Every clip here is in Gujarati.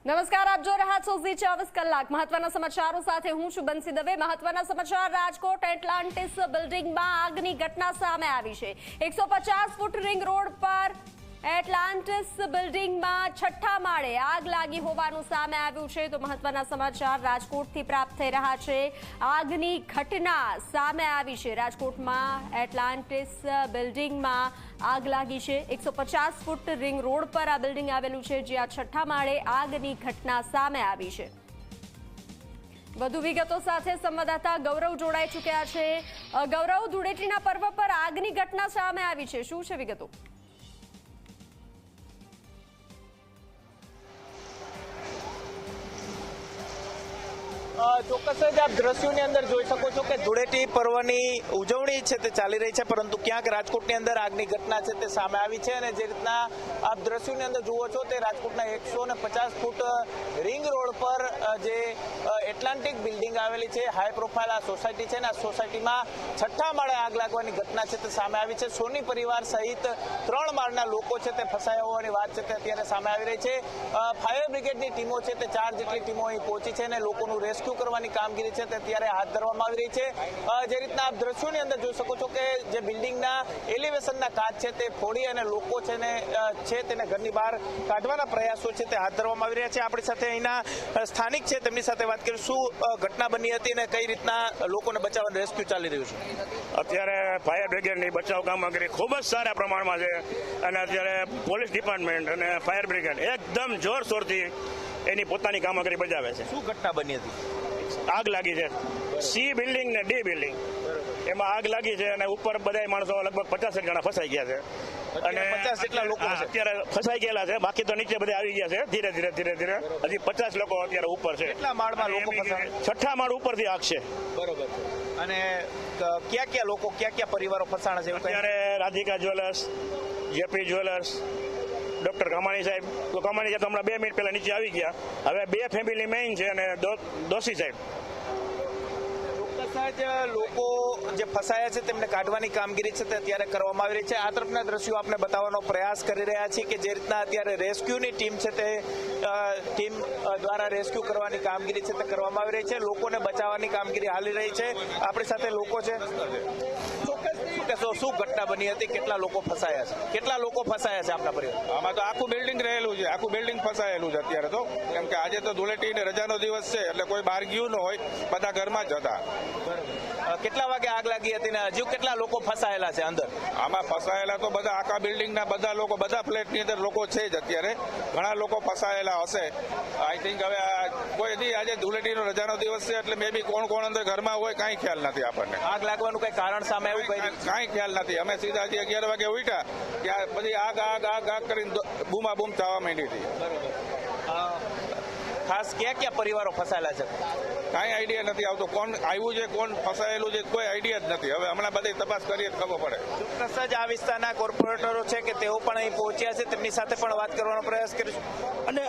નમસ્કાર, આપ જો રહ્યા છો ઝી 24 કલાક મહત્વના સમાચારો સાથે હું છું બંસી દવે। મહત્વના સમાચાર, રાજકોટ એટલાન્ટિસ બિલ્ડિંગમાં આગની ઘટના સામે આવી છે। 150 ફૂટ રિંગ રોડ પર એટલાન્ટિસ બિલ્ડિંગમાં છઠ્ઠા માળે આગ લાગી હોવાનું સામે આવ્યું છે। તો મહત્વના સમાચાર રાજકોટથી પ્રાપ્ત થઈ રહ્યા છે। આગની ઘટના સામે આવી છે। રાજકોટમાં એટલાન્ટિસ બિલ્ડિંગમાં આગ લાગી છે। 150 ફૂટ રિંગ રોડ પર આ બિલ્ડિંગ આવેલું છે, જ્યાં છઠ્ઠા માળે આગની ઘટના સામે આવી છે। વધુ વિગતો સાથે સંવાદદાતા ગૌરવ જોડાઈ ચૂક્યા છે। ગૌરવ, ધૂળેટીના પર્વ પર આગની ઘટના સામે આવી છે, શું છે વિગતો? ચોક્કસ જ આપ દ્રશ્યોની અંદર જોઈ શકો છો કે ધૂળેટી પર્વની ઉજવણી છે તે ચાલી રહી છે, પરંતુ ક્યાંક રાજકોટની અંદર આગની ઘટના છે તે સામે આવી છે। અને જે રીતના આપ દ્રશ્યોની અંદર જુઓ છો તે રાજકોટના 150 ફૂટ રિંગ રોડ પર જે એટલાન્ટિક બિલ્ડિંગ આવેલી છે, હાઈ પ્રોફાઇલ આ સોસાયટી છે ને આ સોસાયટીમાં છઠ્ઠા માળે આગ લાગવાની ઘટના છે તે સામે આવી છે। સોની પરિવાર સહિત 3 માળના લોકો છે તે ફસાયા હોવાની વાત છે તે અત્યારે સામે આવી રહી છે। ફાયર બ્રિગેડની ટીમો છે તે 4 જેટલી ટીમો અહીં પહોંચી છે અને લોકોનું રેસ્ક્યુ કરવાની કામગીરી છે તે અત્યારે હાથ ધરવામાં આવી રહી છે। જે રીતના આપ દ્રશ્યોની અંદર જોઈ શકો છો કે જે બિલ્ડિંગના એલિવેશનના કાચ છે તે ફોડી અને લોકો છે ને તેને ઘરની બહાર કાઢવાના પ્રયાસો છે તે હાથ ધરવામાં આવી રહ્યા છે। આપણી સાથે અહીંના સ્થાનિક છે તેમની સાથે વાત કરીશું। ઘટના બની હતી અને કઈ રીતના લોકોને બચાવવાનું રેસ્ક્યુ ચાલી રહ્યું છે? અત્યારે ફાયર બ્રિગેડની બચાવ કામગીરી ખૂબ જ સારા પ્રમાણમાં છે અને અત્યારે પોલીસ ડિપાર્ટમેન્ટ અને ફાયર બ્રિગેડ એકદમ જોરશોરથી એની પોતાની કામગીરી બજાવે છે। શું ઘટના બની હતી? આગ લાગી છે સી બિલ્ડિંગ ને ડી બિલ્ડિંગ, એમાં આગ લાગી છે અને ઉપર બધા માણસો લગભગ 50 જણા ફસાઈ ગયા છે અને 50 જેટલા લોકો અત્યારે ફસાઈ ગયેલા છે। બાકી તો નીચે બધા આવી ગયા છે ધીરે ધીરે હજી 50 લોકો અત્યારે ઉપર છે। કેટલા માળમાં લોકો ફસાયા? છઠ્ઠા માળ ઉપરથી આગ છે। બરોબર। અને ક્યાં લોકો ક્યાં પરિવારો ફસાણા છે? અત્યારે Radhika jewellers, JP jewellers, doctor કમાણી સાહેબ, તો કમાણી સાહેબ હમણાં 2 મિનિટ પહેલા નીચે આવી ગયા। હવે 2 ફેમિલી મેઇન છે અને દોશી સાહેબ। ચોક્કસ જ લોકો જે ફસાયા છે તેમને કાઢવાની કામગીરી છે તે અત્યારે કરવામાં આવી રહી છે। આ તરફના દ્રશ્યો આપણે બતાવવાનો પ્રયાસ કરી રહ્યા છીએ કે જે રીતના અત્યારે રેસ્ક્યુની ટીમ છે તે ટીમ દ્વારા રેસ્ક્યુ કરવાની કામગીરી છે તે કરવામાં આવી રહી છે। લોકોને બચાવવાની કામગીરી હાલી રહી છે। આપણી સાથે લોકો છે। શું ઘટના બની હતી? કેટલા લોકો ફસાયા છે? કેટલા લોકો ફસાયા છે આપના પરિવાર? આમાં તો આખું બિલ્ડિંગ રહેલું છે, આખું બિલ્ડિંગ ફસાયેલું છે અત્યારે તો, કેમ કે આજે તો ધૂળેટી ને રજાનો દિવસ છે એટલે કોઈ બહાર ગયું ન હોય, બધા ઘરમાં જ હતા। કેટલા વાગે આગ લાગી હતી ને હજુ કેટલા લોકો ફસાયેલા છે અંદર? આમાં ફસાયેલા તો બધા આખા બિલ્ડિંગના બધા લોકો, બધા ફ્લેટની અંદર લોકો છે જ અત્યારે, ઘણા લોકો ફસાયેલા હશે। આઈ થિંક હવે કોઈ હજી આજે ધૂળેટીનો રજાનો દિવસ છે એટલે મે બી કોણ અંદર ઘરમાં હોય કાંઈ ખ્યાલ નથી આપણને। આગ લાગવાનું કઈ કારણ સામે આવ્યું? કાંઈ ખ્યાલ નથી। અમે સીધા 11 વાગે ઉઠ્યા ત્યાં પછી આગ કરીને બૂમાબૂમ થવા માંડી હતી। ખાસ ક્યાં પરિવારો ફસાયેલા છે? કાંઈ આઈડિયા નથી આવતો, કોણ આવ્યું છે કોણ ફસાયેલું છે કોઈ આઈડિયા જ નથી। હવે હમણાં બધી તપાસ કરીએ તો ખબર પડે। ચોક્કસ જ આ વિસ્તારના કોર્પોરેટરો છે કે તેઓ પણ અહીં પહોંચ્યા છે, તેમની સાથે પણ વાત કરવાનો પ્રયાસ કરીશું અને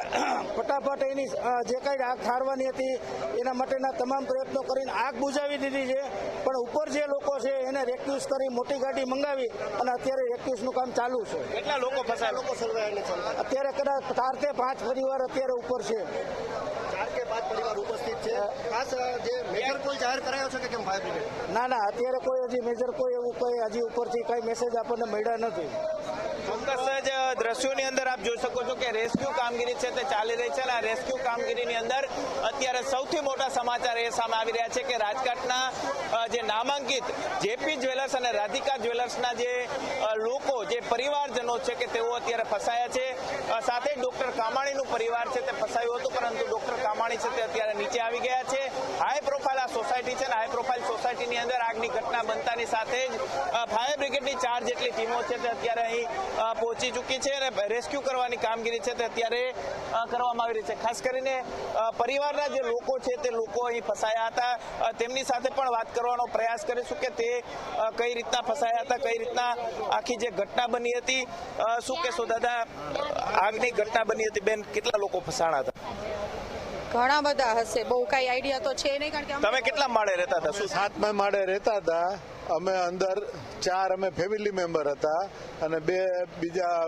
ફટાફટ એની જે કંઈ આગ ઠારવાની હતી એના માટેના તમામ પ્રયત્નો કરીને આગ બુઝાવી દીધી છે, પણ ઉપર જે લોકો છે એને રેસ્ક્યુઝ કરી મોટી ગાડી મંગાવી અને અત્યારે રેસ્ક્યુઝનું કામ ચાલુ છે। કેટલા લોકો ફસાયેલા? અત્યારે કદાચ 4 કે 5 પરિવાર અત્યારે ઉપર છે। 4 કે 5 પરિવાર ઉપસ્થિત છે। ખાસ જે મેજર કોલ જાહેર કરાયો છે કે કેમ ફાયર બ્રિગેડ? ના, અત્યારે કોઈ હજી મેજર કોઈ એવું કોઈ હજી ઉપરથી કઈ મેસેજ આપણને મળ્યા નથી। ચોક્કસ જ દ્રશ્યોની અંદર આપ જોઈ શકો છો કે રેસ્ક્યુ કામગીરી છે તે ચાલી રહી છે અને આ રેસ્ક્યુ કામગીરીની અંદર અત્યારે સૌથી મોટા સમાચાર એ સામે આવી રહ્યા છે કે રાજકોટના જે નામાંકિત જેપી જ્વેલર્સ અને રાધિકા જ્વેલર્સના જે લોકો, જે પરિવારજનો છે કે તેઓ અત્યારે ફસાયા છે। સાથે જ ડોક્ટર કામાણીનું પરિવાર છે તે ફસાયું હતું, પરંતુ ડોક્ટર કામાણી છે તે અત્યારે નીચે આવી ગયા છે। હાઈ પ્રોફાઇલ આ સોસાયટી છે અને હાઈ પ્રોફાઇલ સોસાયટીની અંદર આગની ઘટના બનતાની સાથે જ ફાયર બ્રિગેડની 4 જેટલી ટીમો છે તે અત્યારે અહીં પહોંચી ચૂકી છે અને રેસ્ક્યુ કરવાની કામગીરી છે તે અત્યારે કરવામાં આવી રહી છે। ખાસ કરીને પરિવારના જે લોકો છે તે લોકો અહીં ફસાયા હતા, તેમની સાથે પણ વાત કરવાનો પ્રયાસ કરીશું કે તે કઈ રીતના ફસાયા હતા, કઈ રીતના આખી જે ઘટના બની હતી। શું કહેશો દાદા, આગની ઘટના બની હતી બેન, કેટલા લોકો ફસાણા હતા? ઘણા બધા હશે, બહુ કઈ આઈડિયા તો છે નહીં, કારણ કે તમે કેટલા માળે રહેતા હતા? શું 7મા માળે રહેતા હતા અમે। અંદર 4 અમે ફેમિલી મેમ્બર હતા અને 2 બીજા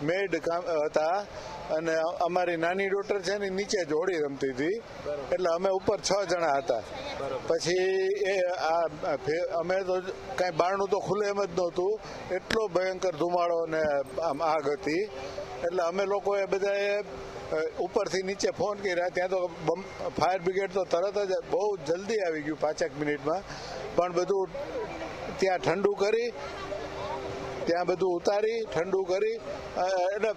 મેડ હતા અને અમારી નાની ડોટર છે ને નીચે જ હોળી રમતી હતી, એટલે અમે ઉપર 6 જણા હતા. પછી અમે તો કાંઈ બારણું તો ખુલ્લે એમ જ નહોતું, એટલો ભયંકર ધુમાડો ને આમ આગ હતી. એટલે અમે લોકોએ બધાએ ઉપરથી નીચે ફોન કર્યા. ત્યાં તો ફાયર બ્રિગેડ તો તરત જ બહુ જલ્દી આવી ગયું 5 મિનિટમાં, પણ બધું ત્યાં ઠંડુ કરી, ત્યાં બધું ઉતારી ઠંડુ કરી, એટલે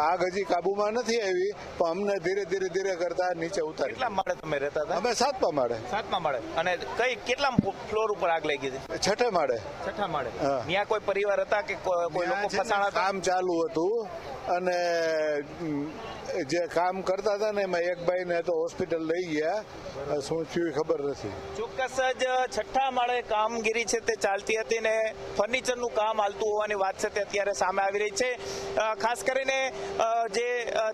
આગ હજી કાબુમાં નથી આવી, પણ અમને ધીરે ધીરે કરતા નીચે ઉતારી. કેટલા માળે તમે રહેતા હતા? અમે 7મા માળે. 7મા માળે. અને કેટલા ફ્લોર ઉપર આગ લાગી હતી? 6ઠે માળે. 6ઠા માળે. ત્યાં કોઈ પરિવાર હતા કે કોઈ લોકો ફસાણા હતા? કામ ચાલુ હતું અને જે કામ કરતા હતા ને એમાં એક ભાઈને તો હોસ્પિટલ લઈ ગયા, શું થયું ખબર નથી. ચોક્કસ જ 6ઠા માળે કામગીરી છે તે ચાલતી હતી ને ફર્નિચરનું કામ હાલતું હોવાની વાત છે તે અત્યારે સામે આવી રહી છે. ખાસ કરીને જે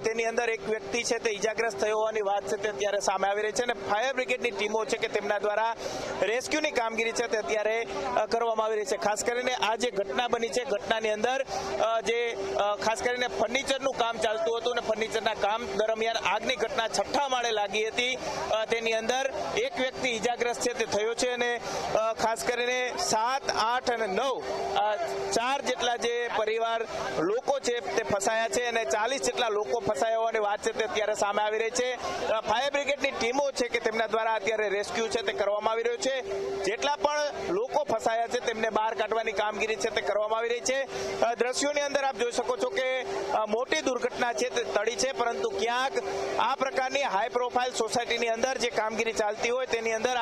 તેની અંદર એક વ્યક્તિ છે તે ઈજાગ્રસ્ત થયો હોવાની વાત છે તે અત્યારે સામે આવી રહી છે અને ફાયર બ્રિગેડની ટીમો છે કે તેમના દ્વારા રેસ્ક્યુની કામગીરી છે તે અત્યારે કરવામાં આવી રહી છે. ખાસ કરીને આ જે ઘટના બની છે, ઘટનાની અંદર જે ખાસ કરીને ફર્નિચરનું કામ ચાલતું હતું અને ફર્નિચરના કામ દરમિયાન આગની ઘટના 6ઠા માળે લાગી હતી. તેની અંદર એક વ્યક્તિ ઈજાગ્રસ્ત છે તે થયો છે અને ખાસ કરીને 7, 8 અને 9 4 જેટલા જે પરિવાર લોકો છે તે ફસાયા છે અને 40 જેટલા લોકો ફસાયા હોવાની વાત છે તે અત્યારે સામે આવી રહી છે. ફાયર બ્રિગેડની ટીમો છે કે તેમના દ્વારા અત્યારે રેસ્ક્યુ છે તે કરવામાં આવી રહ્યું છે. જેટલા પણ લોકો ફસાયા છે તેમને બહાર કાઢવાની કામગીરી છે તે કરવામાં આવી રહી છે. દ્રશ્યોની અંદર આપ જોઈ શકો છો કે મોટી દુર્ઘટના છે તે ટળી છે, પરંતુ ક્યાંક આ પ્રકારની હાઈ પ્રોફાઇલ સોસાયટીની અંદર જે કામગીરી ચાલતી હોય તેની અંદર આ